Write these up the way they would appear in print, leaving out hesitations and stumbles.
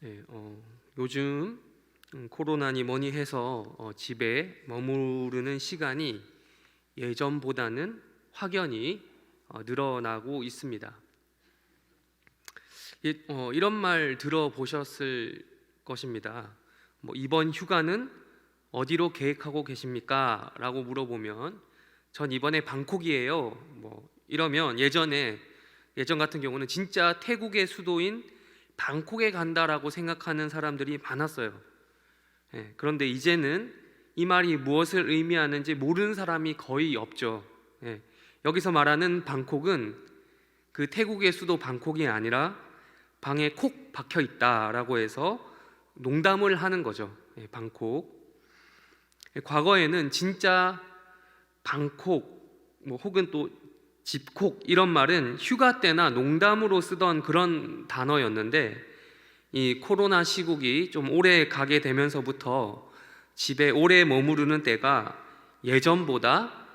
예, 요즘 코로나니 뭐니 해서 집에 머무르는 시간이 예전보다는 확연히 늘어나고 있습니다. 이런 말 들어보셨을 것입니다. 이번 휴가는 어디로 계획하고 계십니까? 라고 물어보면 전 이번에 방콕이에요. 이러면 예전 같은 경우는 진짜 태국의 수도인 방콕에 간다라고 생각하는 사람들이 많았어요. 그런데 이제는 이 말이 무엇을 의미하는지 모르는 사람이 거의 없죠. 여기서 말하는 방콕은 그 태국의 수도 방콕이 아니라 방에 콕 박혀 있다라고 해서 농담을 하는 거죠. 방콕. 과거에는 진짜 방콕 혹은 또 집콕 이런 말은 휴가 때나 농담으로 쓰던 그런 단어였는데 이 코로나 시국이 좀 오래 가게 되면서부터 집에 오래 머무르는 때가 예전보다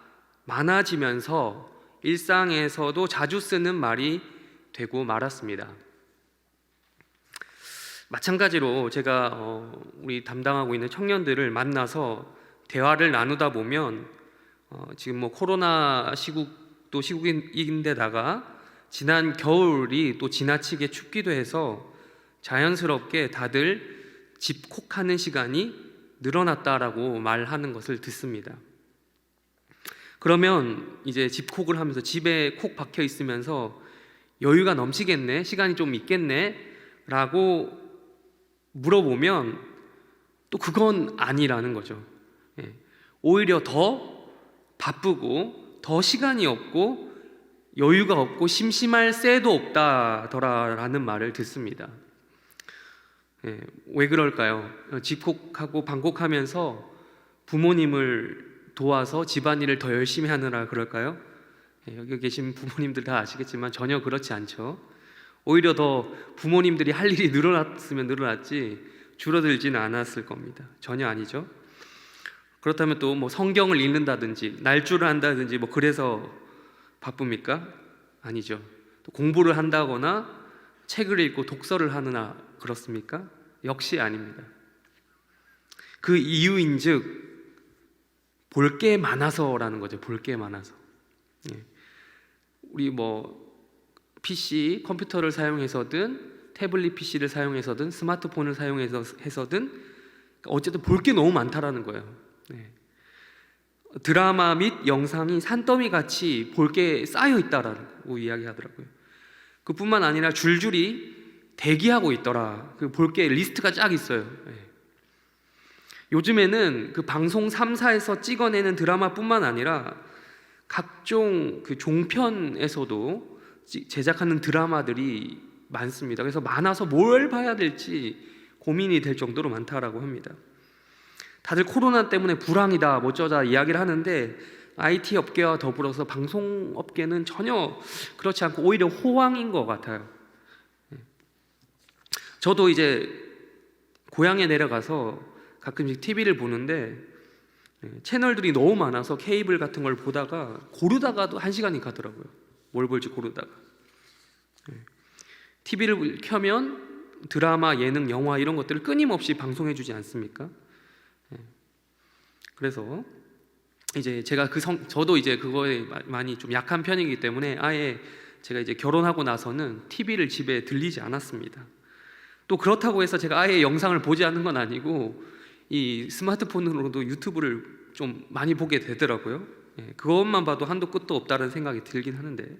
많아지면서 일상에서도 자주 쓰는 말이 되고 말았습니다. 마찬가지로 제가 우리 담당하고 있는 청년들을 만나서 대화를 나누다 보면 지금 코로나 시국도 시국인데다가 지난 겨울이 또 지나치게 춥기도 해서 자연스럽게 다들 집콕하는 시간이 늘어났다라고 말하는 것을 듣습니다. 그러면 이제 집콕을 하면서 집에 콕 박혀 있으면서 여유가 넘치겠네, 시간이 좀 있겠네 라고 물어보면 또 그건 아니라는 거죠. 오히려 더 바쁘고 더 시간이 없고 여유가 없고 심심할 새도 없다더라라는 말을 듣습니다. 왜 그럴까요? 집콕하고 방콕하면서 부모님을 도와서 집안일을 더 열심히 하느라 그럴까요? 여기 계신 부모님들 다 아시겠지만 전혀 그렇지 않죠. 오히려 더 부모님들이 할 일이 늘어났으면 늘어났지 줄어들지는 않았을 겁니다. 전혀 아니죠. 그렇다면 또 성경을 읽는다든지 날주를 한다든지 그래서 바쁩니까? 아니죠. 또 공부를 한다거나 책을 읽고 독서를 하느냐 그렇습니까? 역시 아닙니다. 그 이유인즉 볼 게 많아서라는 거죠. 볼 게 많아서. 우리 PC, 컴퓨터를 사용해서든 태블릿 PC를 사용해서든 스마트폰을 사용해서든 어쨌든 볼 게 너무 많다라는 거예요. 드라마 및 영상이 산더미 같이 볼 게 쌓여 있다라고 이야기하더라고요. 그뿐만 아니라 줄줄이 대기하고 있더라. 그 볼 게 리스트가 쫙 있어요. 요즘에는 그 방송 3사에서 찍어내는 드라마뿐만 아니라 각종 그 종편에서도 제작하는 드라마들이 많습니다. 그래서 많아서 뭘 봐야 될지 고민이 될 정도로 많다라고 합니다. 다들 코로나 때문에 불황이다 어쩌다 이야기를 하는데 IT 업계와 더불어서 방송업계는 전혀 그렇지 않고 오히려 호황인 것 같아요. 저도 이제 고향에 내려가서 가끔씩 TV를 보는데 채널들이 너무 많아서 케이블 같은 걸 보다가 고르다가도 1시간이 가더라고요. 뭘 볼지 고르다가. TV를 켜면 드라마, 예능, 영화 이런 것들을 끊임없이 방송해 주지 않습니까? 그래서 이제 저도 이제 그거에 많이 좀 약한 편이기 때문에 아예 제가 이제 결혼하고 나서는 TV를 집에 들리지 않았습니다. 또 그렇다고 해서 제가 아예 영상을 보지 않는 건 아니고 이 스마트폰으로도 유튜브를 좀 많이 보게 되더라고요. 그것만 봐도 한도 끝도 없다는 생각이 들긴 하는데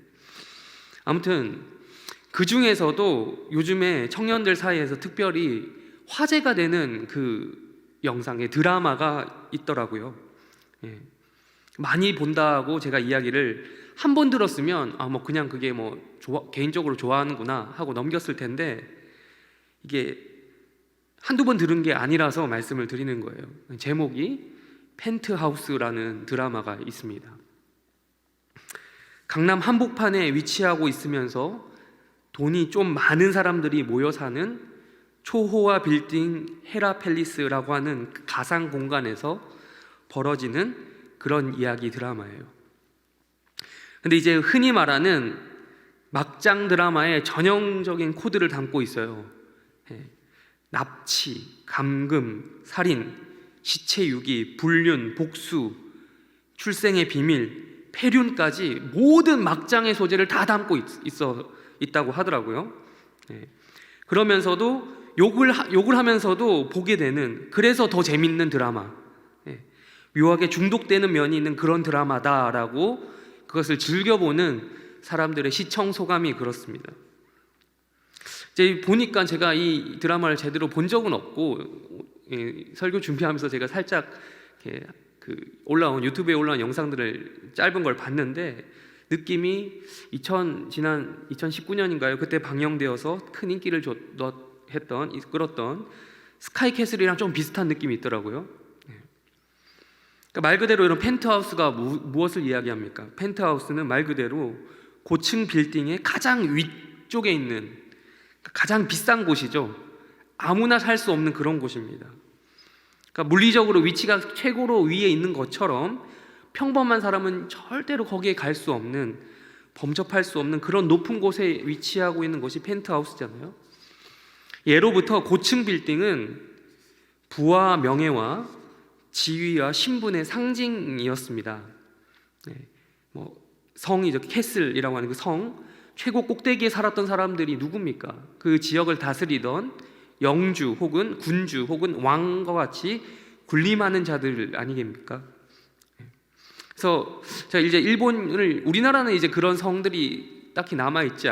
아무튼 그 중에서도 요즘에 청년들 사이에서 특별히 화제가 되는 그 영상의 드라마가 있더라고요. 많이 본다고 제가 이야기를 한 번 들었으면 그냥 그게 개인적으로 좋아하는구나 하고 넘겼을 텐데 이게 한두 번 들은 게 아니라서 말씀을 드리는 거예요. 제목이 펜트하우스라는 드라마가 있습니다. 강남 한복판에 위치하고 있으면서 돈이 좀 많은 사람들이 모여 사는 초호화 빌딩 헤라팰리스라고 하는 가상 공간에서 벌어지는 그런 이야기 드라마예요. 근데 이제 흔히 말하는 막장 드라마의 전형적인 코드를 담고 있어요. 납치, 감금, 살인, 시체 유기, 불륜, 복수, 출생의 비밀, 폐륜까지 모든 막장의 소재를 다 담고 있다고 하더라고요. 그러면서도 욕을 하면서도 보게 되는, 그래서 더 재밌는 드라마, 묘하게 중독되는 면이 있는 그런 드라마다라고 그것을 즐겨보는 사람들의 시청 소감이 그렇습니다. 이제 보니까 제가 이 드라마를 제대로 본 적은 없고, 설교 준비하면서 제가 살짝 유튜브에 올라온 영상들을 짧은 걸 봤는데 느낌이 지난 2019년인가요? 그때 방영되어서 큰 인기를 이끌었던 스카이캐슬이랑 좀 비슷한 느낌이 있더라고요. 그러니까 말 그대로 이런 펜트하우스가 무엇을 이야기합니까? 펜트하우스는 말 그대로 고층 빌딩의 가장 위쪽에 있는 가장 비싼 곳이죠. 아무나 살 수 없는 그런 곳입니다. 그러니까 물리적으로 위치가 최고로 위에 있는 것처럼 평범한 사람은 절대로 거기에 갈 수 없는, 범접할 수 없는 그런 높은 곳에 위치하고 있는 것이 펜트하우스잖아요. 예로부터 고층 빌딩은 부와 명예와 지위와 신분의 상징이었습니다. 성이죠. 캐슬이라고 하는 그 성, 최고 꼭대기에 살았던 사람들이 누굽니까? 그 지역을 다스리던 영주 혹은 군주 혹은 왕과 같이 군림하는 자들 아니겠습니까? 그래서 제가 이제 우리나라는 이제 그런 성들이 딱히 남아 있지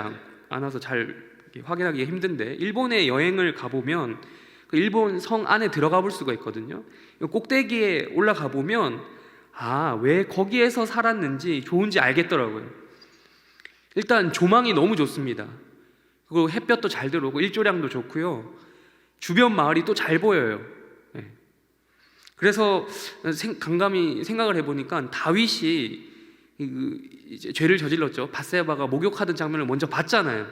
않아서 잘 확인하기 힘든데, 일본에 여행을 가보면 그 일본 성 안에 들어가 볼 수가 있거든요. 꼭대기에 올라가 보면 왜 거기에서 살았는지 좋은지 알겠더라고요. 일단 조망이 너무 좋습니다. 그리고 햇볕도 잘 들어오고 일조량도 좋고요. 주변 마을이 또 잘 보여요. 그래서 감감히 생각을 해보니까 다윗이 이제 죄를 저질렀죠. 밧세바가 목욕하던 장면을 먼저 봤잖아요.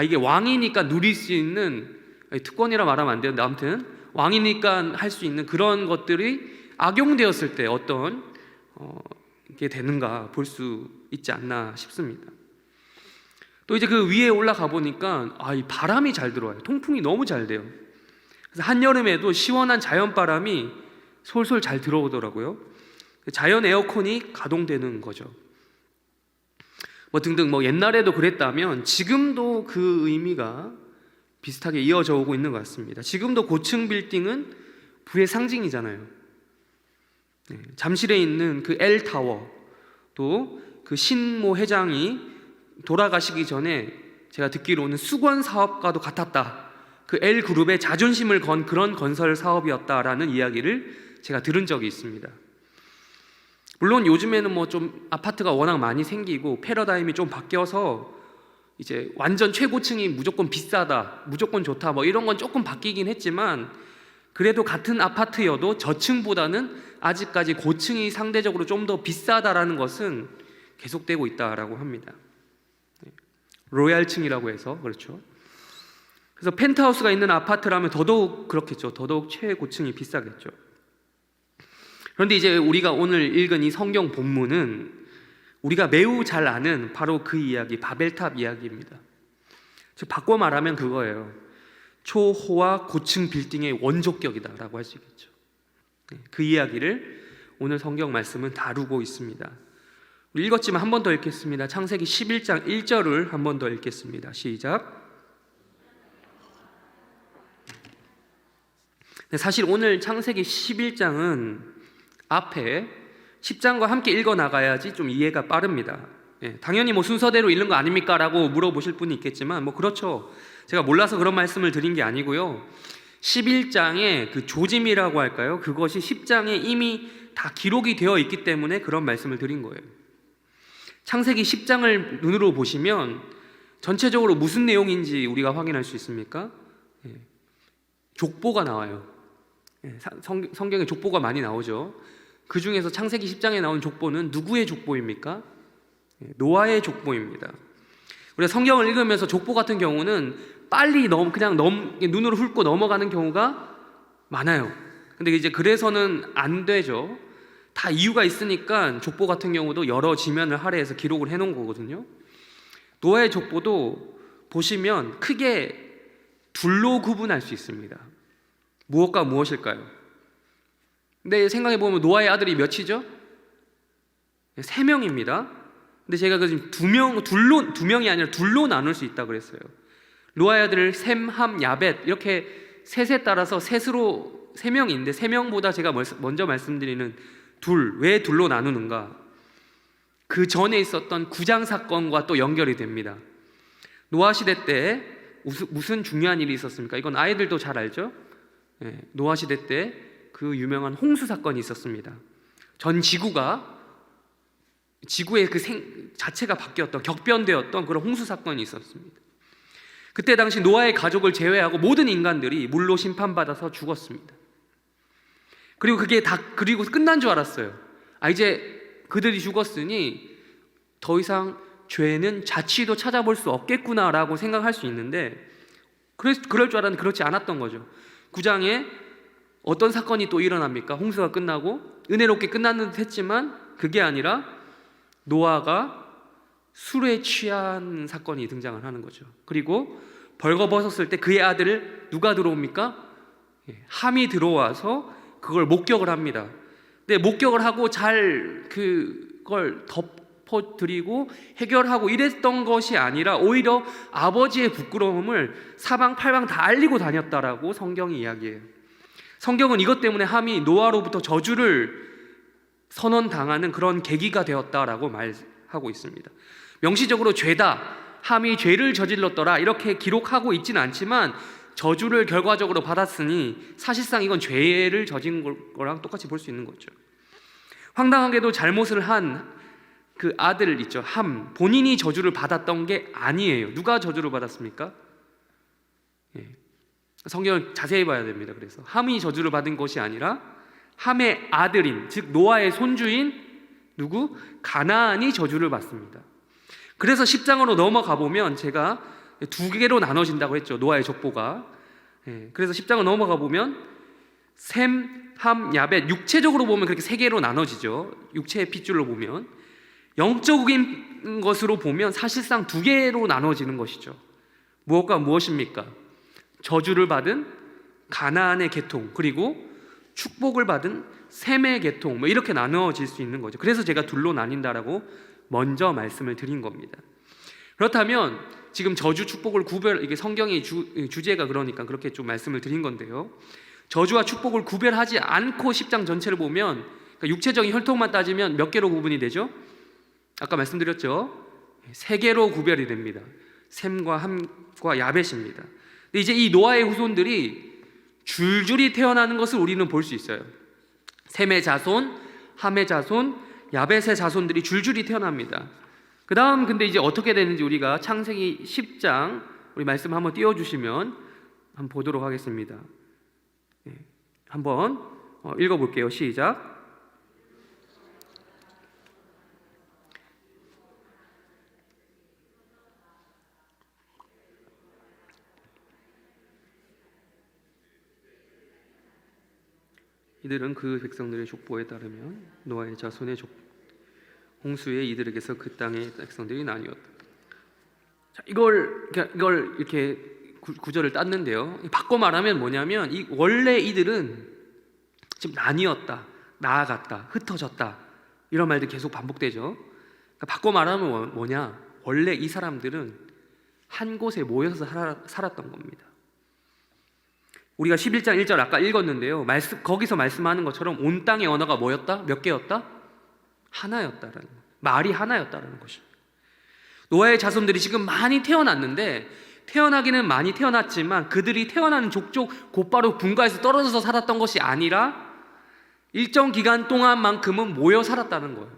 이게 왕이니까 누릴 수 있는, 특권이라 말하면 안 되는데 아무튼 왕이니까 할 수 있는 그런 것들이 악용되었을 때 어떤 게 되는가 볼 수 있지 않나 싶습니다. 또 이제 그 위에 올라가 보니까 이 바람이 잘 들어와요. 통풍이 너무 잘 돼요. 그래서 한여름에도 시원한 자연바람이 솔솔 잘 들어오더라고요. 자연 에어컨이 가동되는 거죠. 등등 옛날에도 그랬다면 지금도 그 의미가 비슷하게 이어져 오고 있는 것 같습니다. 지금도 고층 빌딩은 부의 상징이잖아요. 잠실에 있는 그 L타워, 또 그 신모 회장이 돌아가시기 전에 제가 듣기로는 수건 사업과도 같았다. 그 L그룹의 자존심을 건 그런 건설 사업이었다라는 이야기를 제가 들은 적이 있습니다. 물론 요즘에는 좀 아파트가 워낙 많이 생기고 패러다임이 좀 바뀌어서 이제 완전 최고층이 무조건 비싸다, 무조건 좋다 이런 건 조금 바뀌긴 했지만, 그래도 같은 아파트여도 저층보다는 아직까지 고층이 상대적으로 좀 더 비싸다라는 것은 계속되고 있다라고 합니다. 로얄층이라고 해서 그렇죠. 그래서 펜트하우스가 있는 아파트라면 더더욱 그렇겠죠. 더더욱 최고층이 비싸겠죠. 그런데 이제 우리가 오늘 읽은 이 성경 본문은 우리가 매우 잘 아는 바로 그 이야기, 바벨탑 이야기입니다. 즉 바꿔 말하면 그거예요. 초호화 고층 빌딩의 원조격이다라고 할 수 있겠죠. 그 이야기를 오늘 성경 말씀은 다루고 있습니다. 우리 읽었지만 한 번 더 읽겠습니다. 창세기 11장 1절을 한 번 더 읽겠습니다. 시작. 사실 오늘 창세기 11장은 앞에 10장과 함께 읽어 나가야지 좀 이해가 빠릅니다. 당연히 순서대로 읽는 거 아닙니까? 라고 물어보실 분이 있겠지만 그렇죠. 제가 몰라서 그런 말씀을 드린 게 아니고요. 11장의 그 조짐이라고 할까요? 그것이 10장에 이미 다 기록이 되어 있기 때문에 그런 말씀을 드린 거예요. 창세기 10장을 눈으로 보시면 전체적으로 무슨 내용인지 우리가 확인할 수 있습니까? 족보가 나와요. 성경에 족보가 많이 나오죠. 그 중에서 창세기 10장에 나온 족보는 누구의 족보입니까? 노아의 족보입니다. 우리가 성경을 읽으면서 족보 같은 경우는 빨리 눈으로 훑고 넘어가는 경우가 많아요. 근데 이제 그래서는 안 되죠. 다 이유가 있으니까 족보 같은 경우도 여러 지면을 할애해서 기록을 해놓은 거거든요. 노아의 족보도 보시면 크게 둘로 구분할 수 있습니다. 무엇과 무엇일까요? 근데 생각해 보면 노아의 아들이 몇이죠? 3명입니다. 근데 제가 그 지금 두 명이 아니라 둘로 나눌 수 있다 그랬어요. 노아의 아들 셈, 함, 야벳 이렇게 셋에 따라서 셋으로 3명인데 3명보다 제가 먼저 말씀드리는 왜 둘로 나누는가? 그 전에 있었던 구장 사건과 또 연결이 됩니다. 노아 시대 때 무슨 중요한 일이 있었습니까? 이건 아이들도 잘 알죠? 노아 시대 때 그 유명한 홍수 사건이 있었습니다. 전 지구의 그 자체가 바뀌었던, 격변되었던 그런 홍수 사건이 있었습니다. 그때 당시 노아의 가족을 제외하고 모든 인간들이 물로 심판받아서 죽었습니다. 그리고 그리고 끝난 줄 알았어요. 이제 그들이 죽었으니 더 이상 죄는 자취도 찾아볼 수 없겠구나라고 생각할 수 있는데, 그럴 줄 알았는데 그렇지 않았던 거죠. 9장에 어떤 사건이 또 일어납니까? 홍수가 끝나고 은혜롭게 끝났는 듯 했지만 그게 아니라 노아가 술에 취한 사건이 등장을 하는 거죠. 그리고 벌거벗었을 때 그의 아들 누가 들어옵니까? 함이 들어와서 그걸 목격을 합니다. 근데 목격을 하고 잘 그걸 덮어드리고 해결하고 이랬던 것이 아니라 오히려 아버지의 부끄러움을 사방팔방 다 알리고 다녔다라고 성경이 이야기해요. 성경은 이것 때문에 함이 노아로부터 저주를 선언당하는 그런 계기가 되었다라고 말하고 있습니다. 명시적으로 죄다, 함이 죄를 저질렀더라 이렇게 기록하고 있지는 않지만 저주를 결과적으로 받았으니 사실상 이건 죄를 저진 거랑 똑같이 볼 수 있는 거죠. 황당하게도 잘못을 한 그 아들 있죠, 함, 본인이 저주를 받았던 게 아니에요. 누가 저주를 받았습니까? 성경을 자세히 봐야 됩니다. 그래서 함이 저주를 받은 것이 아니라 함의 아들인, 즉 노아의 손주인 누구? 가나안이 저주를 받습니다. 그래서 10장으로 넘어가 보면 제가 2개로 나눠진다고 했죠, 노아의 족보가. 그래서 10장을 넘어가 보면 셈, 함, 야벳, 육체적으로 보면 그렇게 3개로 나눠지죠. 육체의 핏줄로 보면. 영적인 것으로 보면 사실상 2개로 나눠지는 것이죠. 무엇과 무엇입니까? 저주를 받은 가나안의 계통, 그리고 축복을 받은 셈의 계통, 이렇게 나누어질 수 있는 거죠. 그래서 제가 둘로 나뉜다라고 먼저 말씀을 드린 겁니다. 그렇다면 지금 저주 축복을 이게 성경의 주제가 그러니까 그렇게 좀 말씀을 드린 건데요. 저주와 축복을 구별하지 않고 10장 전체를 보면, 그러니까 육체적인 혈통만 따지면 몇 개로 구분이 되죠? 아까 말씀드렸죠. 3개로 구별이 됩니다. 셈과 함과 야벳입니다. 근데 이제 이 노아의 후손들이 줄줄이 태어나는 것을 우리는 볼 수 있어요. 셈의 자손, 함의 자손, 야벳의 자손들이 줄줄이 태어납니다. 그 다음 근데 이제 어떻게 되는지 우리가 창세기 10장 우리 말씀 한번 띄워주시면 한번 보도록 하겠습니다. 한번 읽어볼게요. 시작. 이들은 그 백성들의 족보에 따르면 노아의 자손의 홍수에 이들에게서 그 땅의 백성들이 나뉘었다. 자, 이걸 이렇게 구절을 땄는데요. 바꿔 말하면 뭐냐면 원래 이들은 지금 나뉘었다, 나아갔다, 흩어졌다 이런 말들이 계속 반복되죠. 그러니까 바꿔 말하면 뭐냐? 원래 이 사람들은 한 곳에 모여서 살았던 겁니다. 우리가 11장 1절 아까 읽었는데요. 거기서 말씀하는 것처럼 온 땅의 언어가 뭐였다? 몇 개였다? 하나였다라는, 말이 하나였다라는 것입니다. 노아의 자손들이 지금 많이 태어났는데, 태어나기는 많이 태어났지만 그들이 태어나는 족족 곧바로 분가해서 떨어져서 살았던 것이 아니라 일정 기간 동안만큼은 모여 살았다는 거예요.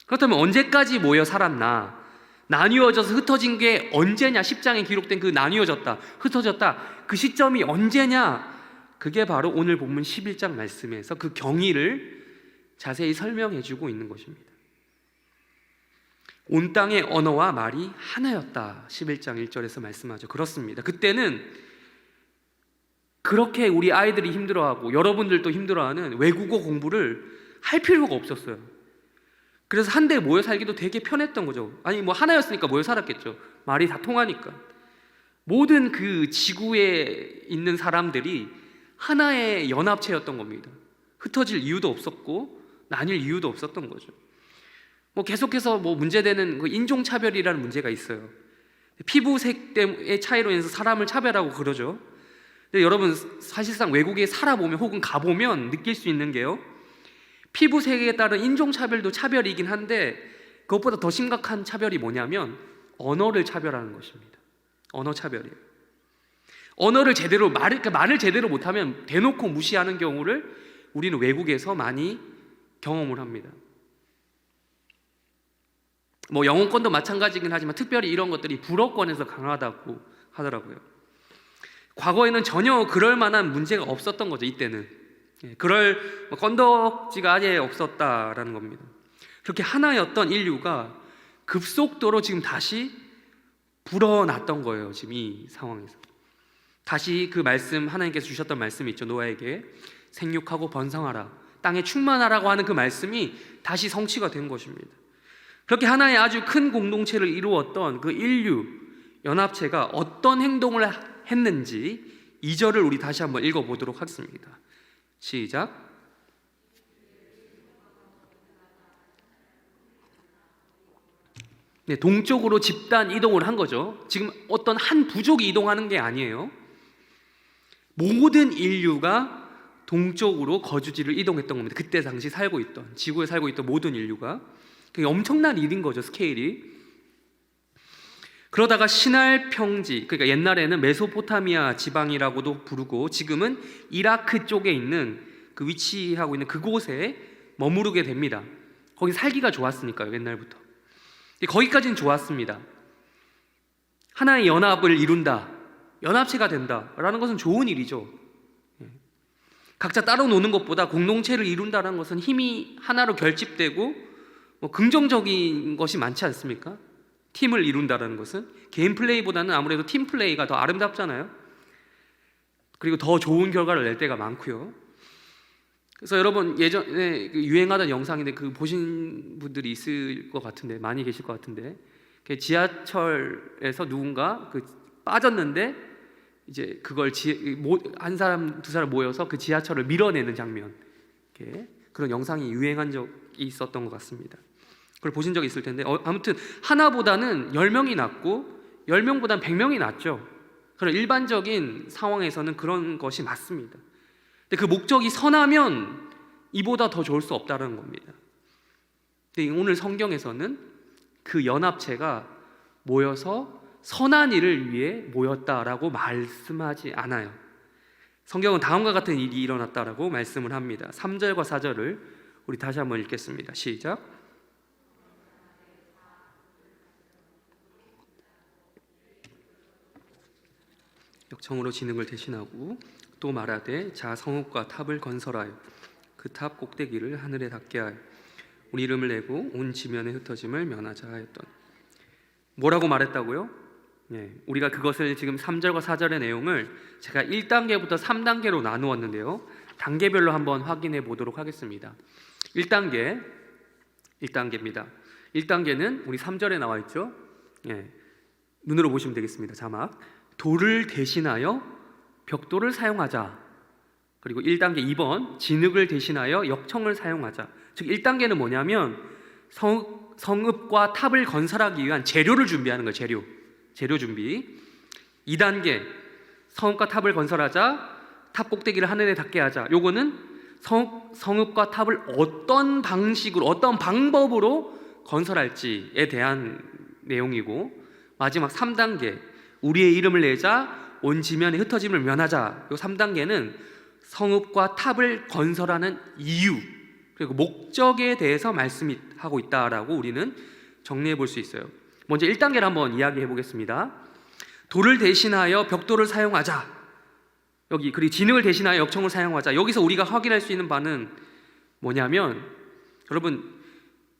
그렇다면 언제까지 모여 살았나? 나뉘어져서 흩어진 게 언제냐? 10장에 기록된 그 나뉘어졌다, 흩어졌다, 그 시점이 언제냐? 그게 바로 오늘 본문 11장 말씀에서 그 경위를 자세히 설명해 주고 있는 것입니다. 온 땅의 언어와 말이 하나였다, 11장 1절에서 말씀하죠. 그렇습니다. 그때는 그렇게 우리 아이들이 힘들어하고 여러분들도 힘들어하는 외국어 공부를 할 필요가 없었어요. 그래서 한데 모여 살기도 되게 편했던 거죠. 아니 뭐 하나였으니까 모여 살았겠죠. 말이 다 통하니까. 모든 그 지구에 있는 사람들이 하나의 연합체였던 겁니다. 흩어질 이유도 없었고 나뉠 이유도 없었던 거죠. 계속해서 문제되는 그 인종차별이라는 문제가 있어요. 피부색의 차이로 인해서 사람을 차별하고 그러죠. 근데 여러분, 사실상 외국에 살아보면 혹은 가보면 느낄 수 있는 게요, 피부색에 따른 인종차별도 차별이긴 한데 그것보다 더 심각한 차별이 뭐냐면 언어를 차별하는 것입니다. 언어 차별이에요. 언어를 제대로 말을 제대로 못하면 대놓고 무시하는 경우를 우리는 외국에서 많이 경험을 합니다. 영어권도 마찬가지긴 하지만 특별히 이런 것들이 불어권에서 강하다고 하더라고요. 과거에는 전혀 그럴 만한 문제가 없었던 거죠. 이때는 그럴 건덕지가 아예 없었다라는 겁니다. 그렇게 하나였던 인류가 급속도로 지금 다시 불어났던 거예요. 지금 이 상황에서 다시 그 말씀, 하나님께서 주셨던 말씀이 있죠. 노아에게 생육하고 번성하라, 땅에 충만하라고 하는 그 말씀이 다시 성취가 된 것입니다. 그렇게 하나의 아주 큰 공동체를 이루었던 그 인류 연합체가 어떤 행동을 했는지 2절을 우리 다시 한번 읽어보도록 하겠습니다. 시작. 네, 동쪽으로 집단 이동을 한 거죠. 지금 어떤 한 부족이 이동하는 게 아니에요. 모든 인류가 동쪽으로 거주지를 이동했던 겁니다. 그때 당시 지구에 살고 있던 모든 인류가. 그게 엄청난 일인 거죠, 스케일이. 그러다가 시날 평지, 그러니까 옛날에는 메소포타미아 지방이라고도 부르고 지금은 이라크 쪽에 있는 그 위치하고 있는 그곳에 머무르게 됩니다. 거기 살기가 좋았으니까요, 옛날부터. 거기까지는 좋았습니다. 하나의 연합을 이룬다, 연합체가 된다라는 것은 좋은 일이죠. 각자 따로 노는 것보다 공동체를 이룬다는 것은 힘이 하나로 결집되고 긍정적인 것이 많지 않습니까? 팀을 이룬다는 것은 개인 플레이보다는 아무래도 팀 플레이가 더 아름답잖아요. 그리고 더 좋은 결과를 낼 때가 많고요. 그래서 여러분, 예전에 유행하던 영상인데 그 보신 분들이 있을 것 같은데, 많이 계실 것 같은데, 지하철에서 누군가 빠졌는데 이제 그걸 한 사람 두 사람 모여서 그 지하철을 밀어내는 장면, 그런 영상이 유행한 적이 있었던 것 같습니다. 그걸 보신 적이 있을 텐데, 아무튼 하나보다는 10명이 낫고 10명보다는 100명이 낫죠. 그런 일반적인 상황에서는 그런 것이 맞습니다. 근데 그 목적이 선하면 이보다 더 좋을 수 없다는 겁니다. 근데 오늘 성경에서는 그 연합체가 모여서 선한 일을 위해 모였다라고 말씀하지 않아요. 성경은 다음과 같은 일이 일어났다라고 말씀을 합니다. 3절과 4절을 우리 다시 한번 읽겠습니다. 시작. 역청으로 진흙을 대신하고 또 말하되 자 성읍과 탑을 건설하여 그 탑 꼭대기를 하늘에 닿게 하여 우리 이름을 내고 온 지면에 흩어짐을 면하자 하였던. 뭐라고 말했다고요? 우리가 그것을 지금 3절과 4절의 내용을 제가 1단계부터 3단계로 나누었는데요, 단계별로 한번 확인해 보도록 하겠습니다. 1단계입니다. 1단계는 우리 3절에 나와 있죠. 눈으로 보시면 되겠습니다. 자막. 돌을 대신하여 벽돌을 사용하자. 그리고 1단계 2번 진흙을 대신하여 역청을 사용하자. 즉 1단계는 뭐냐면 성읍과 탑을 건설하기 위한 재료를 준비하는 거예요. 재료 준비. 2단계 성읍과 탑을 건설하자, 탑 꼭대기를 하늘에 닿게 하자. 요거는 성읍과 탑을 어떤 방식으로, 어떤 방법으로 건설할지에 대한 내용이고, 마지막 3단계 우리의 이름을 내자 온 지면에 흩어짐을 면하자. 요 3단계는 성읍과 탑을 건설하는 이유 그리고 목적에 대해서 말씀하고 있다라고 우리는 정리해 볼 수 있어요. 먼저 1단계를 한번 이야기해 보겠습니다. 돌을 대신하여 벽돌을 사용하자. 여기, 그리고 진흙을 대신하여 역청을 사용하자. 여기서 우리가 확인할 수 있는 바는 뭐냐면, 여러분,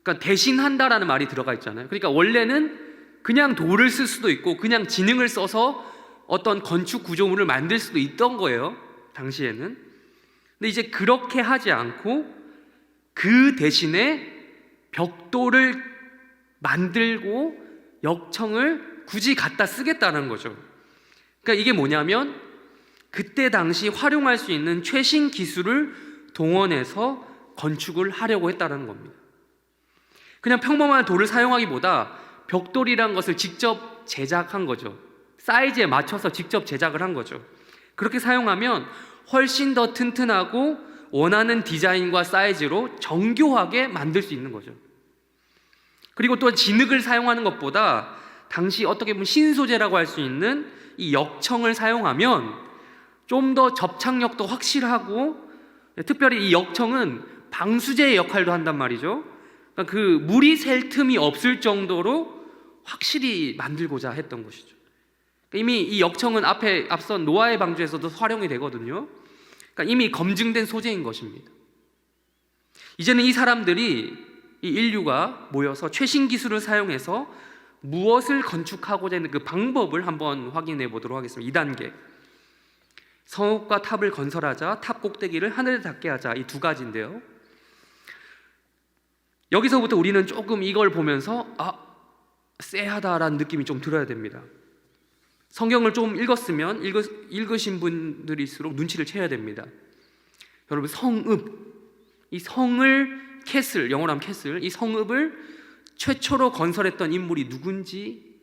그러니까 대신한다라는 말이 들어가 있잖아요. 그러니까 원래는 그냥 돌을 쓸 수도 있고 그냥 진흙을 써서 어떤 건축 구조물을 만들 수도 있던 거예요, 당시에는. 근데 이제 그렇게 하지 않고 그 대신에 벽돌을 만들고 역청을 굳이 갖다 쓰겠다는 거죠. 그러니까 이게 뭐냐면 그때 당시 활용할 수 있는 최신 기술을 동원해서 건축을 하려고 했다는 겁니다. 그냥 평범한 돌을 사용하기보다 벽돌이라는 것을 직접 제작한 거죠. 사이즈에 맞춰서 직접 제작을 한 거죠. 그렇게 사용하면 훨씬 더 튼튼하고 원하는 디자인과 사이즈로 정교하게 만들 수 있는 거죠. 그리고 또 진흙을 사용하는 것보다 당시 어떻게 보면 신소재라고 할 수 있는 이 역청을 사용하면 좀 더 접착력도 확실하고, 특별히 이 역청은 방수제의 역할도 한단 말이죠. 그러니까 그 물이 셀 틈이 없을 정도로 확실히 만들고자 했던 것이죠. 이미 이 역청은 앞선 노아의 방주에서도 활용이 되거든요. 그러니까 이미 검증된 소재인 것입니다. 이제는 이 사람들이, 이 인류가 모여서 최신 기술을 사용해서 무엇을 건축하고자 하는 그 방법을 한번 확인해 보도록 하겠습니다. 2단계, 성읍과 탑을 건설하자, 탑 꼭대기를 하늘에 닿게 하자, 이 두 가지인데요. 여기서부터 우리는 조금 이걸 보면서 쎄하다라는 느낌이 좀 들어야 됩니다. 성경을 좀 읽었으면 읽으신 분들일수록 눈치를 채야 됩니다. 여러분, 성읍, 이 성을 캐슬, 영어로 하면 캐슬, 이 성읍을 최초로 건설했던 인물이 누군지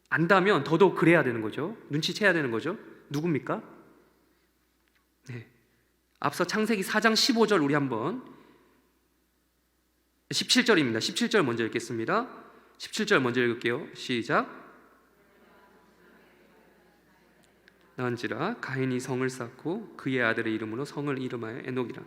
안다면 더더욱 그래야 되는 거죠. 눈치채야 되는 거죠. 누굽니까? 네. 앞서 창세기 4장 15절 우리 한번 17절입니다. 17절 먼저 읽겠습니다. 17절 먼저 읽을게요. 시작. 나은지라 가인이 성을 쌓고 그의 아들의 이름으로 성을 이름하여 에녹이라.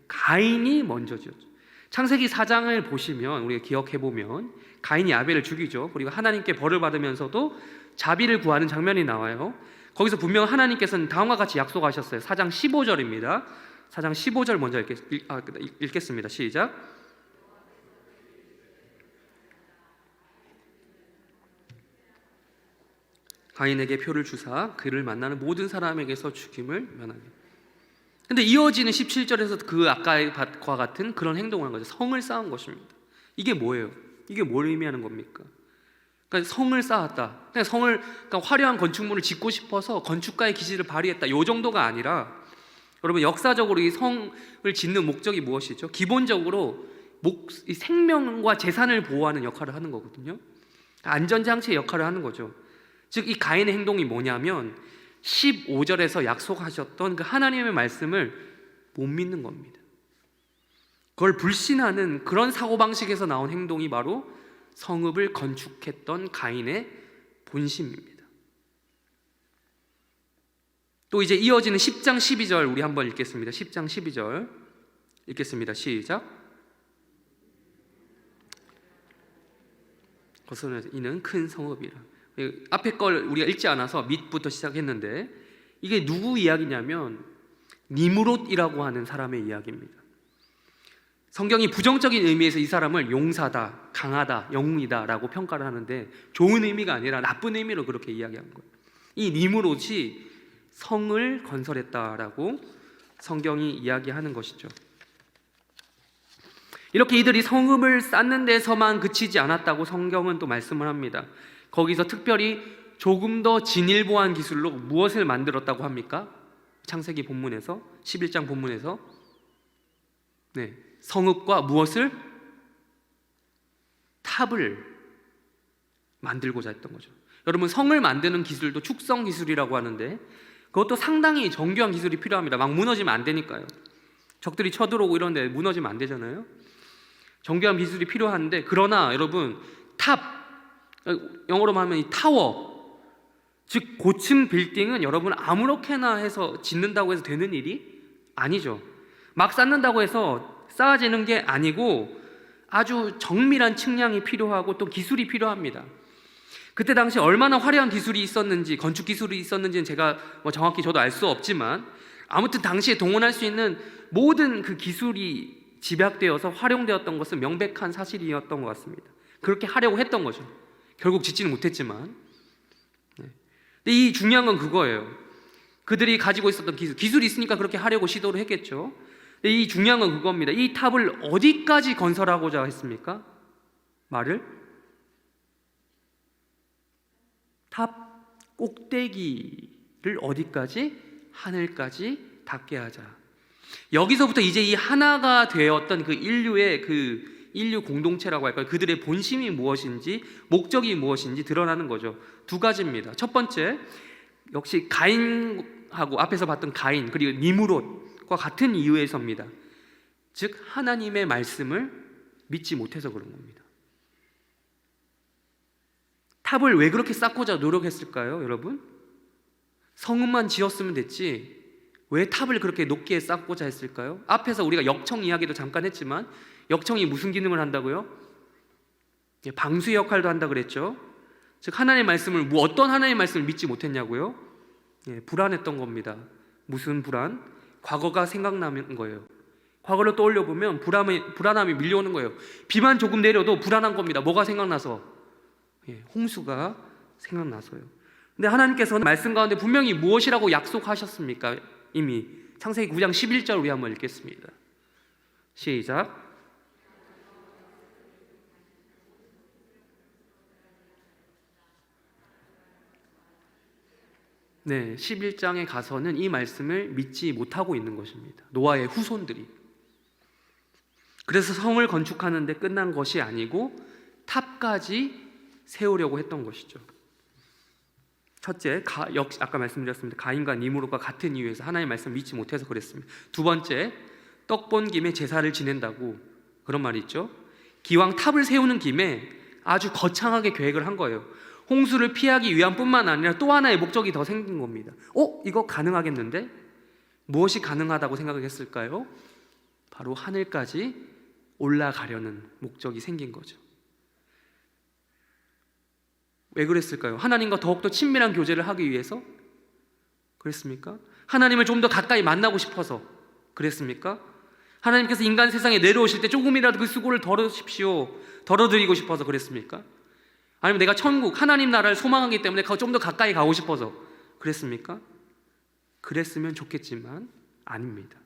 가인이 먼저 지었죠. 창세기 4장을 보시면, 우리가 기억해보면 가인이 아벨을 죽이죠. 그리고 하나님께 벌을 받으면서도 자비를 구하는 장면이 나와요. 거기서 분명 하나님께서는 다음과 같이 약속하셨어요. 4장 15절입니다. 4장 15절 먼저 읽겠습니다. 시작. 가인에게 표를 주사 그를 만나는 모든 사람에게서 죽임을 면하게. 근데 이어지는 17절에서 그 아까와 같은 그런 행동을 한 거죠. 성을 쌓은 것입니다. 이게 뭐예요? 이게 뭘 의미하는 겁니까? 그러니까 성을 쌓았다. 그러니까 화려한 건축물을 짓고 싶어서 건축가의 기질을 발휘했다. 이 정도가 아니라, 여러분, 역사적으로 이 성을 짓는 목적이 무엇이죠? 기본적으로 이 생명과 재산을 보호하는 역할을 하는 거거든요. 안전장치의 역할을 하는 거죠. 즉, 이 가인의 행동이 뭐냐면 15절에서 약속하셨던 그 하나님의 말씀을 못 믿는 겁니다. 그걸 불신하는 그런 사고방식에서 나온 행동이 바로 성읍을 건축했던 가인의 본심입니다. 또 이제 이어지는 10장 12절 우리 한번 읽겠습니다. 10장 12절 읽겠습니다. 시작. 거스르는 이는 큰 성읍이라. 앞에 걸 우리가 읽지 않아서 밑부터 시작했는데, 이게 누구 이야기냐면 니므롯이라고 하는 사람의 이야기입니다. 성경이 부정적인 의미에서 이 사람을 용사다, 강하다, 영웅이다 라고 평가를 하는데, 좋은 의미가 아니라 나쁜 의미로 그렇게 이야기한 거예요. 이 니므롯이 성을 건설했다라고 성경이 이야기하는 것이죠. 이렇게 이들이 성읍을 쌓는 데서만 그치지 않았다고 성경은 또 말씀을 합니다. 거기서 특별히 조금 더 진일보한 기술로 무엇을 만들었다고 합니까? 창세기 본문에서, 11장 본문에서 성읍과 무엇을? 탑을 만들고자 했던 거죠. 여러분, 성을 만드는 기술도 축성 기술이라고 하는데 그것도 상당히 정교한 기술이 필요합니다. 막 무너지면 안 되니까요. 적들이 쳐들어오고 이런데 무너지면 안 되잖아요. 정교한 기술이 필요한데, 그러나 여러분, 탑, 영어로 하면 이 타워, 즉 고층 빌딩은 여러분 아무렇게나 해서 짓는다고 해서 되는 일이 아니죠. 막 쌓는다고 해서 쌓아지는 게 아니고 아주 정밀한 측량이 필요하고 또 기술이 필요합니다. 그때 당시 얼마나 화려한 기술이 있었는지, 건축 기술이 있었는지는 제가 정확히 저도 알 수 없지만, 아무튼 당시에 동원할 수 있는 모든 그 기술이 집약되어서 활용되었던 것은 명백한 사실이었던 것 같습니다. 그렇게 하려고 했던 거죠. 결국 짓지는 못했지만. 근데 이 중요한 건 그거예요. 그들이 가지고 있었던 기술이 있으니까 그렇게 하려고 시도를 했겠죠. 근데 이 중요한 건 그겁니다. 이 탑을 어디까지 건설하고자 했습니까? 말을? 탑 꼭대기를 어디까지? 하늘까지 닿게 하자. 여기서부터 이제 이 하나가 되었던 그 인류의 그 인류 공동체라고 할까요? 그들의 본심이 무엇인지, 목적이 무엇인지 드러나는 거죠. 두 가지입니다. 첫 번째, 역시 가인하고 앞에서 봤던 가인 그리고 니므롯과 같은 이유에서입니다. 즉 하나님의 말씀을 믿지 못해서 그런 겁니다. 탑을 왜 그렇게 쌓고자 노력했을까요, 여러분? 성읍만 지었으면 됐지 왜 탑을 그렇게 높게 쌓고자 했을까요? 앞에서 우리가 역청 이야기도 잠깐 했지만 역청이 무슨 기능을 한다고요? 방수 역할도 한다 그랬죠. 즉 하나님의 말씀을 어떤 하나님의 말씀을 믿지 못했냐고요? 불안했던 겁니다. 무슨 불안? 과거가 생각나는 거예요. 과거를 떠올려 보면 불안함이 밀려오는 거예요. 비만 조금 내려도 불안한 겁니다. 뭐가 생각나서? 홍수가 생각나서요. 근데 하나님께서는 말씀 가운데 분명히 무엇이라고 약속하셨습니까? 이미 창세기 9장 11절 우리 한번 읽겠습니다. 시작. 네, 11장에 가서는 이 말씀을 믿지 못하고 있는 것입니다. 노아의 후손들이. 그래서 성을 건축하는데 끝난 것이 아니고 탑까지 세우려고 했던 것이죠. 첫째, 역시 아까 말씀드렸습니다. 가인과 니므롯과 같은 이유에서 하나님의 말씀을 믿지 못해서 그랬습니다. 두 번째, 떡 본 김에 제사를 지낸다고 그런 말이 있죠. 기왕 탑을 세우는 김에 아주 거창하게 계획을 한 거예요. 홍수를 피하기 위한 뿐만 아니라 또 하나의 목적이 더 생긴 겁니다. 이거 가능하겠는데? 무엇이 가능하다고 생각했을까요? 바로 하늘까지 올라가려는 목적이 생긴 거죠. 왜 그랬을까요? 하나님과 더욱더 친밀한 교제를 하기 위해서? 그랬습니까? 하나님을 좀 더 가까이 만나고 싶어서 그랬습니까? 하나님께서 인간 세상에 내려오실 때 조금이라도 그 수고를 덜어드리고 싶어서 그랬습니까? 아니면 내가 천국, 하나님 나라를 소망하기 때문에 좀 더 가까이 가고 싶어서 그랬습니까? 그랬으면 좋겠지만 아닙니다.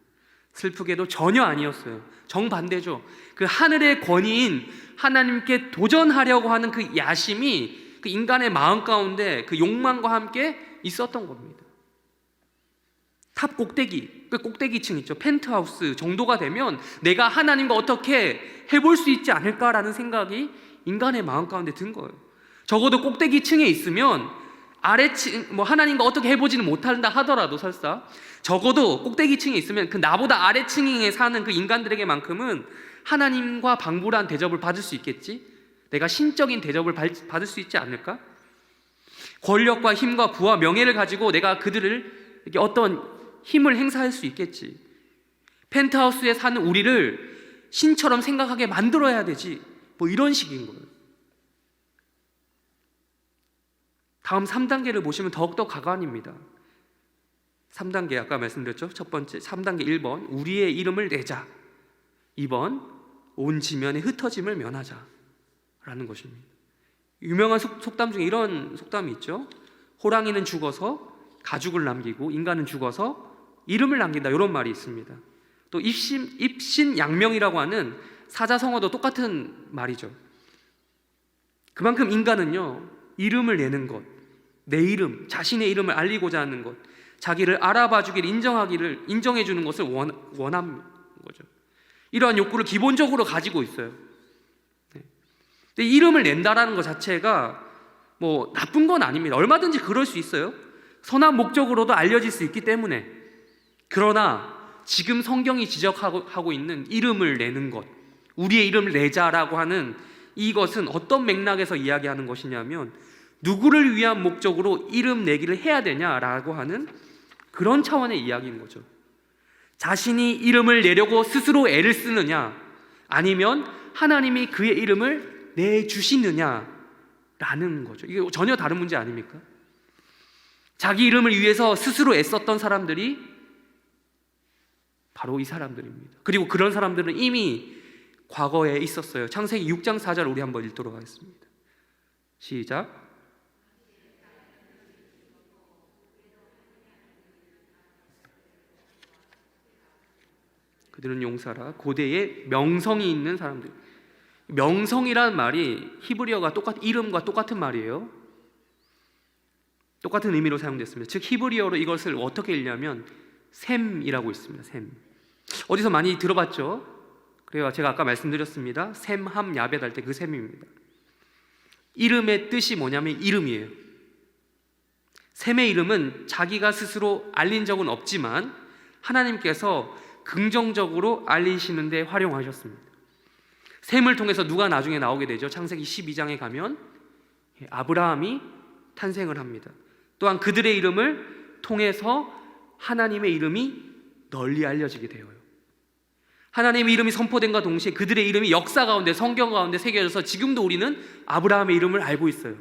슬프게도 전혀 아니었어요. 정반대죠. 그 하늘의 권위인 하나님께 도전하려고 하는 그 야심이 그 인간의 마음 가운데 그 욕망과 함께 있었던 겁니다. 탑 꼭대기, 그 꼭대기층 있죠. 펜트하우스 정도가 되면 내가 하나님과 어떻게 해볼 수 있지 않을까라는 생각이 인간의 마음 가운데 든 거예요. 적어도 꼭대기층에 있으면 아래층, 하나님과 어떻게 해보지는 못한다 하더라도 설사 적어도 꼭대기층에 있으면 그 나보다 아래층에 사는 그 인간들에게만큼은 하나님과 방불한 대접을 받을 수 있겠지? 내가 신적인 대접을 받을 수 있지 않을까? 권력과 힘과 부와 명예를 가지고 내가 그들을 이렇게 어떤 힘을 행사할 수 있겠지. 펜트하우스에 사는 우리를 신처럼 생각하게 만들어야 되지. 이런 식인 거예요. 다음 3단계를 보시면 더욱더 가관입니다. 3단계 아까 말씀드렸죠. 첫 번째 3단계 1번 우리의 이름을 내자. 2번 온 지면의 흩어짐을 면하자 라는 것입니다. 유명한 속담 중에 이런 속담이 있죠. 호랑이는 죽어서 가죽을 남기고 인간은 죽어서 이름을 남긴다, 이런 말이 있습니다. 또 입신양명이라고 하는 사자성어도 똑같은 말이죠. 그만큼 인간은요, 이름을 내는 것, 내 이름, 자신의 이름을 알리고자 하는 것, 자기를 알아봐주기를 인정해주는 것을 원하는 거죠. 이러한 욕구를 기본적으로 가지고 있어요. 근데 이름을 낸다라는 것 자체가 나쁜 건 아닙니다. 얼마든지 그럴 수 있어요. 선한 목적으로도 알려질 수 있기 때문에. 그러나 지금 성경이 지적하고 있는 이름을 내는 것, 우리의 이름을 내자라고 하는 이것은 어떤 맥락에서 이야기하는 것이냐면 누구를 위한 목적으로 이름 내기를 해야 되냐라고 하는 그런 차원의 이야기인 거죠. 자신이 이름을 내려고 스스로 애를 쓰느냐, 아니면 하나님이 그의 이름을 내주시느냐라는 거죠. 이게 전혀 다른 문제 아닙니까? 자기 이름을 위해서 스스로 애썼던 사람들이 바로 이 사람들입니다. 그리고 그런 사람들은 이미 과거에 있었어요. 창세기 6장 4절 우리 한번 읽도록 하겠습니다. 시작. 그들은 용사라 고대에 명성이 있는 사람들. 명성이라는 말이 히브리어가 이름과 똑같은 말이에요. 똑같은 의미로 사용됐습니다. 즉 히브리어로 이것을 어떻게 읽냐면 셈이라고 있습니다. 셈. 어디서 많이 들어봤죠? 그래요. 제가 아까 말씀드렸습니다. 셈, 함, 야벳 할 때 그 셈입니다. 이름의 뜻이 뭐냐면 이름이에요. 셈의 이름은 자기가 스스로 알린 적은 없지만 하나님께서 긍정적으로 알리시는 데 활용하셨습니다. 셈을 통해서 누가 나중에 나오게 되죠? 창세기 12장에 가면 아브라함이 탄생을 합니다. 또한 그들의 이름을 통해서 하나님의 이름이 널리 알려지게 되어요. 하나님의 이름이 선포된과 동시에 그들의 이름이 역사 가운데, 성경 가운데 새겨져서 지금도 우리는 아브라함의 이름을 알고 있어요.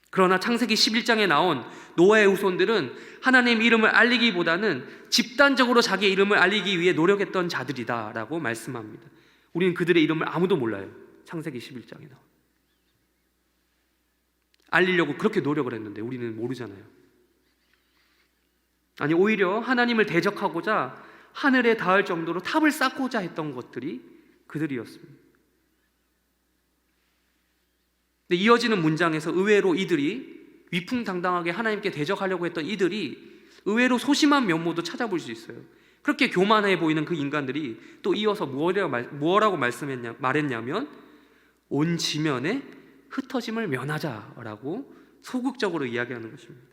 그러나 창세기 11장에 나온 노아의 후손들은 하나님의 이름을 알리기보다는 집단적으로 자기의 이름을 알리기 위해 노력했던 자들이다라고 말씀합니다. 우리는 그들의 이름을 아무도 몰라요. 창세기 11장에 나온. 알리려고 그렇게 노력을 했는데 우리는 모르잖아요. 아니, 오히려 하나님을 대적하고자 하늘에 닿을 정도로 탑을 쌓고자 했던 것들이 그들이었습니다. 근데 이어지는 문장에서 의외로 이들이 위풍당당하게 하나님께 대적하려고 했던 이들이 의외로 소심한 면모도 찾아볼 수 있어요. 그렇게 교만해 보이는 그 인간들이 또 이어서 뭐라고 말했냐면 온 지면에 흩어짐을 면하자라고 소극적으로 이야기하는 것입니다.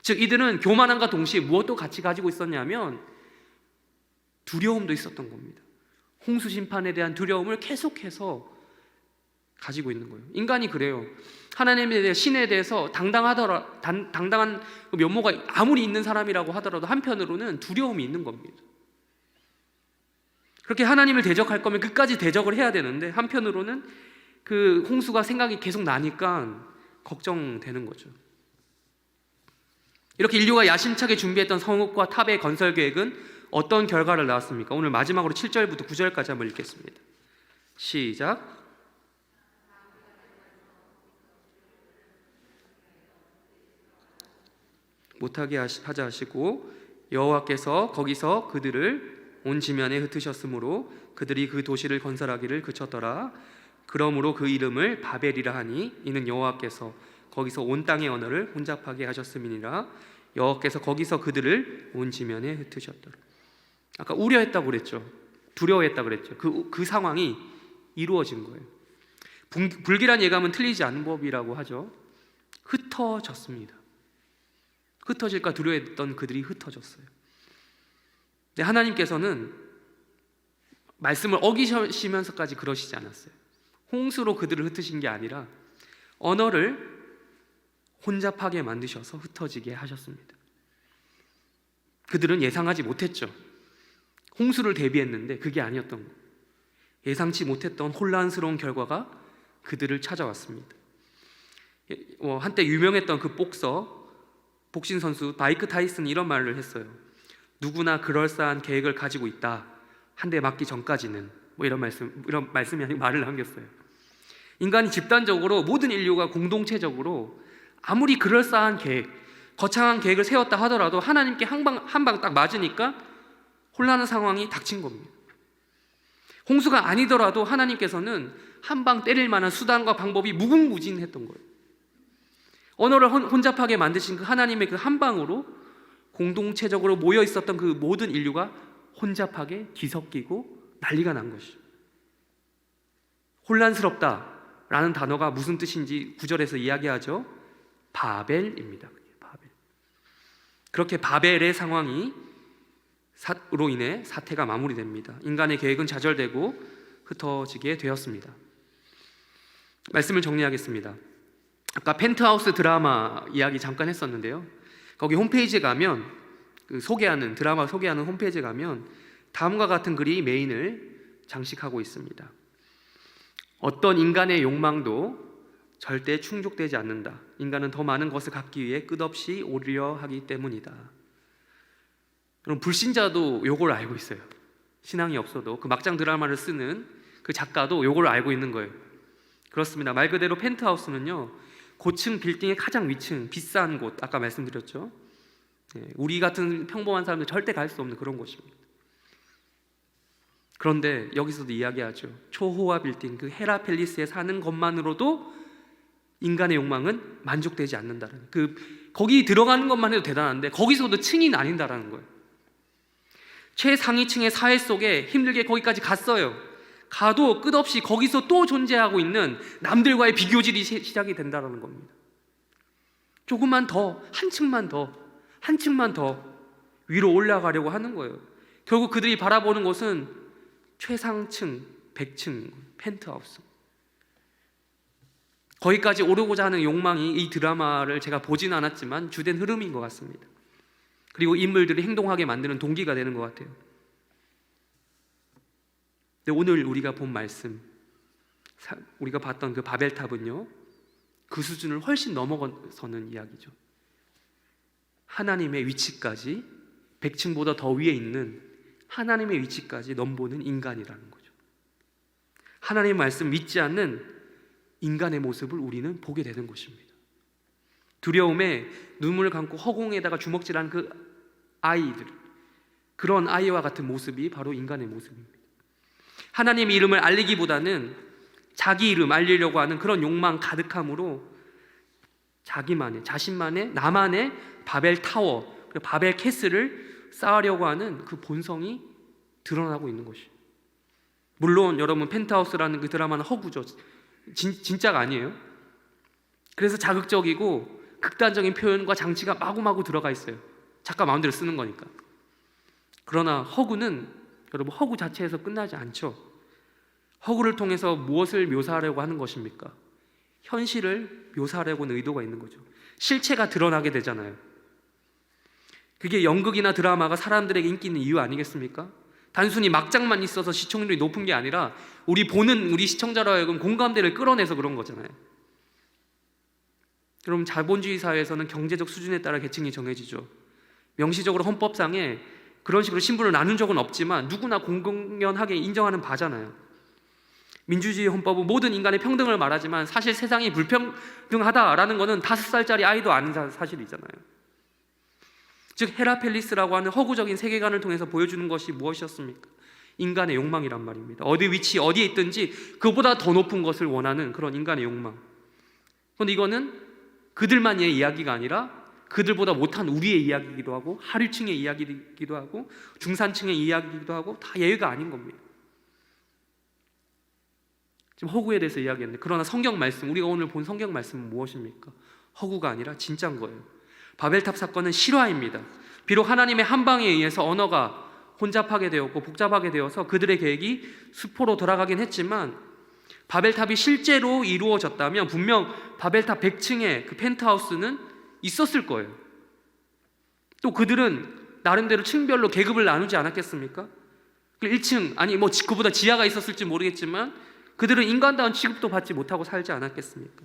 즉 이들은 교만함과 동시에 무엇도 같이 가지고 있었냐면 두려움도 있었던 겁니다. 홍수 심판에 대한 두려움을 계속해서 가지고 있는 거예요. 인간이 그래요. 하나님에 대해, 신에 대해서 당당한 면모가 아무리 있는 사람이라고 하더라도 한편으로는 두려움이 있는 겁니다. 그렇게 하나님을 대적할 거면 끝까지 대적을 해야 되는데 한편으로는 그 홍수가 생각이 계속 나니까 걱정되는 거죠. 이렇게 인류가 야심차게 준비했던 성읍과 탑의 건설 계획은 어떤 결과를 낳았습니까? 오늘 마지막으로 7절부터 9절까지 한번 읽겠습니다. 시작. 못하게 하자 하시고 여호와께서 거기서 그들을 온 지면에 흩으셨으므로 그들이 그 도시를 건설하기를 그쳤더라. 그러므로 그 이름을 바벨이라 하니 이는 여호와께서 거기서 온 땅의 언어를 혼잡하게 하셨음이니라. 여호와께서 거기서 그들을 온 지면에 흩으셨더라. 아까 우려했다고 그랬죠. 두려워했다고 그랬죠. 그 상황이 이루어진 거예요. 불길한 예감은 틀리지 않은 법이라고 하죠. 흩어졌습니다. 흩어질까 두려워했던 그들이 흩어졌어요. 근데 하나님께서는 말씀을 어기시면서까지 그러시지 않았어요. 홍수로 그들을 흩으신 게 아니라 언어를 혼잡하게 만드셔서 흩어지게 하셨습니다. 그들은 예상하지 못했죠. 홍수를 대비했는데 그게 아니었던 거예요. 예상치 못했던 혼란스러운 결과가 그들을 찾아왔습니다. 한때 유명했던 그 복싱 선수 마이크 타이슨이 이런 말을 했어요. 누구나 그럴싸한 계획을 가지고 있다. 한 대 맞기 전까지는 이런 말씀이 아니고 말을 남겼어요. 인간이 집단적으로 모든 인류가 공동체적으로 아무리 그럴싸한 계획, 거창한 계획을 세웠다 하더라도 하나님께 한 방 딱 맞으니까 혼란한 상황이 닥친 겁니다. 홍수가 아니더라도 하나님께서는 한 방 때릴 만한 수단과 방법이 무궁무진했던 거예요. 언어를 혼잡하게 만드신 그 하나님의 그 한 방으로 공동체적으로 모여 있었던 그 모든 인류가 혼잡하게 뒤섞이고 난리가 난 것이죠. 혼란스럽다라는 단어가 무슨 뜻인지 9절에서 이야기하죠. 바벨입니다. 바벨. 그렇게 바벨의 상황이 로 인해 사태가 마무리됩니다. 인간의 계획은 좌절되고 흩어지게 되었습니다. 말씀을 정리하겠습니다. 아까 펜트하우스 드라마 이야기 잠깐 했었는데요. 거기 홈페이지에 가면 드라마 소개하는 홈페이지에 가면 다음과 같은 글이 메인을 장식하고 있습니다. 어떤 인간의 욕망도 절대 충족되지 않는다. 인간은 더 많은 것을 갖기 위해 끝없이 오려 하기 때문이다. 여러분, 불신자도 요걸 알고 있어요. 신앙이 없어도 그 막장 드라마를 쓰는 그 작가도 요걸 알고 있는 거예요. 그렇습니다. 말 그대로 펜트하우스는요, 고층 빌딩의 가장 위층, 비싼 곳, 아까 말씀드렸죠. 우리 같은 평범한 사람들 절대 갈 수 없는 그런 곳입니다. 그런데 여기서도 이야기하죠. 초호화 빌딩, 그 헤라 팰리스에 사는 것만으로도 인간의 욕망은 만족되지 않는다는, 거기 들어가는 것만 해도 대단한데 거기서도 층이 나뉜다라는 거예요. 최상위층의 사회 속에 힘들게 거기까지 갔어요. 가도 끝없이 거기서 또 존재하고 있는 남들과의 비교질이 시작이 된다는 겁니다. 조금만 더, 한 층만 더 위로 올라가려고 하는 거예요. 결국 그들이 바라보는 곳은 최상층, 100층, 펜트하우스. 거기까지 오르고자 하는 욕망이 이 드라마를 제가 보진 않았지만 주된 흐름인 것 같습니다. 그리고 인물들이 행동하게 만드는 동기가 되는 것 같아요. 근데 오늘 우리가 본 말씀, 우리가 봤던 그 바벨탑은요, 그 수준을 훨씬 넘어서는 이야기죠. 하나님의 위치까지, 100층보다 더 위에 있는 하나님의 위치까지 넘보는 인간이라는 거죠. 하나님의 말씀 믿지 않는 인간의 모습을 우리는 보게 되는 것입니다. 두려움에 눈물을 감고 허공에다가 주먹질하는 그 아이들, 그런 아이와 같은 모습이 바로 인간의 모습입니다. 하나님의 이름을 알리기보다는 자기 이름 알리려고 하는 그런 욕망 가득함으로 자신만의, 나만의 바벨 타워, 바벨 캐슬을 쌓으려고 하는 그 본성이 드러나고 있는 것이에요. 물론 여러분, 펜트하우스라는 그 드라마는 허구죠. 진짜가 아니에요. 그래서 자극적이고 극단적인 표현과 장치가 마구마구 들어가 있어요. 작가 마음대로 쓰는 거니까. 그러나 허구는, 여러분, 허구 자체에서 끝나지 않죠. 허구를 통해서 무엇을 묘사하려고 하는 것입니까? 현실을 묘사하려고 하는 의도가 있는 거죠. 실체가 드러나게 되잖아요. 그게 연극이나 드라마가 사람들에게 인기 있는 이유 아니겠습니까? 단순히 막장만 있어서 시청률이 높은 게 아니라 우리 시청자로 하여금 공감대를 끌어내서 그런 거잖아요. 여러분, 자본주의 사회에서는 경제적 수준에 따라 계층이 정해지죠. 명시적으로 헌법상에 그런 식으로 신분을 나눈 적은 없지만 누구나 공공연하게 인정하는 바잖아요. 민주주의 헌법은 모든 인간의 평등을 말하지만 사실 세상이 불평등하다라는 것은 5살짜리 아이도 아는 사실이잖아요. 즉 헤라펠리스라고 하는 허구적인 세계관을 통해서 보여주는 것이 무엇이었습니까? 인간의 욕망이란 말입니다. 어디에 있든지 그보다 더 높은 것을 원하는 그런 인간의 욕망. 그런데 이거는 그들만의 이야기가 아니라 그들보다 못한 우리의 이야기이기도 하고, 하류층의 이야기이기도 하고, 중산층의 이야기이기도 하고, 다 예외가 아닌 겁니다. 지금 허구에 대해서 이야기했는데, 그러나 성경 말씀, 우리가 오늘 본 성경 말씀은 무엇입니까? 허구가 아니라 진짜인 거예요. 바벨탑 사건은 실화입니다. 비록 하나님의 한방에 의해서 언어가 혼잡하게 되었고 복잡하게 되어서 그들의 계획이 수포로 돌아가긴 했지만, 바벨탑이 실제로 이루어졌다면 분명 바벨탑 100층의 그 펜트하우스는 있었을 거예요. 또 그들은 나름대로 층별로 계급을 나누지 않았겠습니까? 1층, 아니 그보다 지하가 있었을지 모르겠지만 그들은 인간다운 취급도 받지 못하고 살지 않았겠습니까?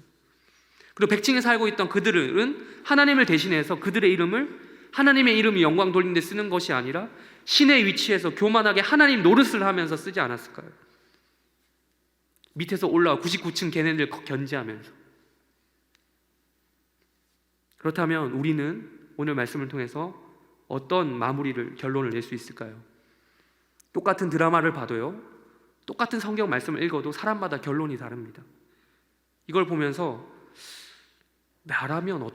그리고 100층에 살고 있던 그들은 하나님을 대신해서 그들의 이름을, 하나님의 이름이 영광 돌리는 데 쓰는 것이 아니라 신의 위치에서 교만하게 하나님 노릇을 하면서 쓰지 않았을까요? 밑에서 올라와 99층 걔네들 견제하면서. 그렇다면 우리는 오늘 말씀을 통해서 어떤 결론을 낼 수 있을까요? 똑같은 드라마를 봐도요, 똑같은 성경 말씀을 읽어도 사람마다 결론이 다릅니다. 이걸 보면서 나라면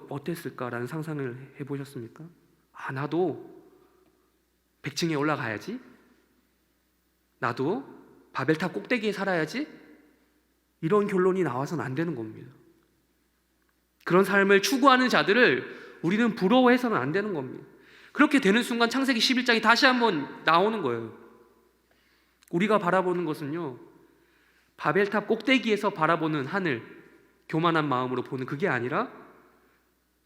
어땠을까라는 상상을 해보셨습니까? 나도 100층에 올라가야지, 나도 바벨탑 꼭대기에 살아야지, 이런 결론이 나와서는 안 되는 겁니다. 그런 삶을 추구하는 자들을 우리는 부러워해서는 안 되는 겁니다. 그렇게 되는 순간 창세기 11장이 다시 한번 나오는 거예요. 우리가 바라보는 것은요, 바벨탑 꼭대기에서 바라보는 하늘, 교만한 마음으로 보는 그게 아니라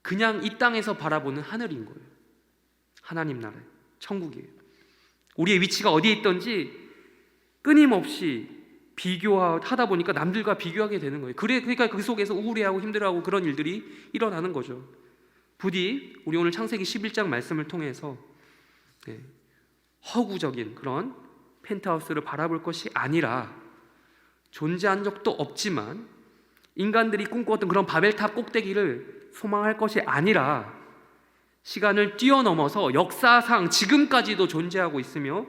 그냥 이 땅에서 바라보는 하늘인 거예요. 하나님 나라예요. 천국이에요. 우리의 위치가 어디에 있든지 끊임없이 비교하다 보니까 남들과 비교하게 되는 거예요. 그러니까 그 속에서 우울해하고 힘들어하고 그런 일들이 일어나는 거죠. 부디 우리 오늘 창세기 11장 말씀을 통해서 허구적인 그런 펜트하우스를 바라볼 것이 아니라, 존재한 적도 없지만 인간들이 꿈꾸었던 그런 바벨탑 꼭대기를 소망할 것이 아니라, 시간을 뛰어넘어서 역사상 지금까지도 존재하고 있으며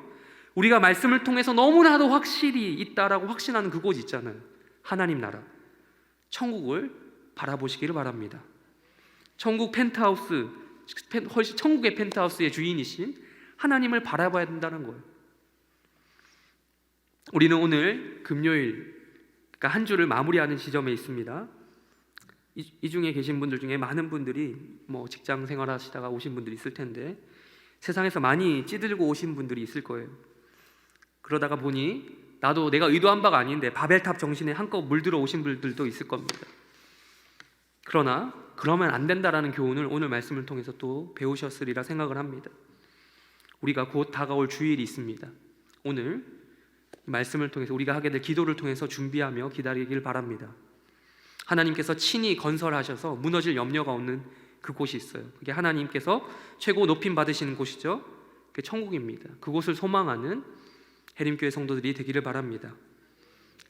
우리가 말씀을 통해서 너무나도 확실히 있다라고 확신하는 그곳 있잖아요. 하나님 나라, 천국을 바라보시기를 바랍니다. 천국의 펜트하우스의 주인이신 하나님을 바라봐야 된다는 거예요. 우리는 오늘 금요일, 그러니까 한 주를 마무리하는 지점에 있습니다. 이 중에 계신 분들 중에 많은 분들이 뭐 직장 생활하시다가 오신 분들이 있을 텐데 세상에서 많이 찌들고 오신 분들이 있을 거예요. 그러다가 보니 나도 내가 의도한 바가 아닌데 바벨탑 정신에 한껏 물들어 오신 분들도 있을 겁니다. 그러나 그러면 안 된다라는 교훈을 오늘 말씀을 통해서 또 배우셨으리라 생각을 합니다. 우리가 곧 다가올 주일이 있습니다. 오늘 말씀을 통해서 우리가 하게 될 기도를 통해서 준비하며 기다리길 바랍니다. 하나님께서 친히 건설하셔서 무너질 염려가 없는 그곳이 있어요. 그게 하나님께서 최고 높임 받으시는 곳이죠. 그게 천국입니다. 그곳을 소망하는 해림교회 성도들이 되기를 바랍니다.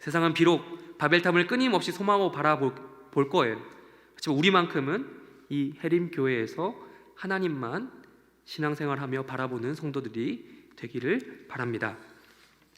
세상은 비록 바벨탑을 끊임없이 소망하고 바라볼 거예요. 하지만 우리만큼은 이 해림교회에서 하나님만 신앙생활하며 바라보는 성도들이 되기를 바랍니다.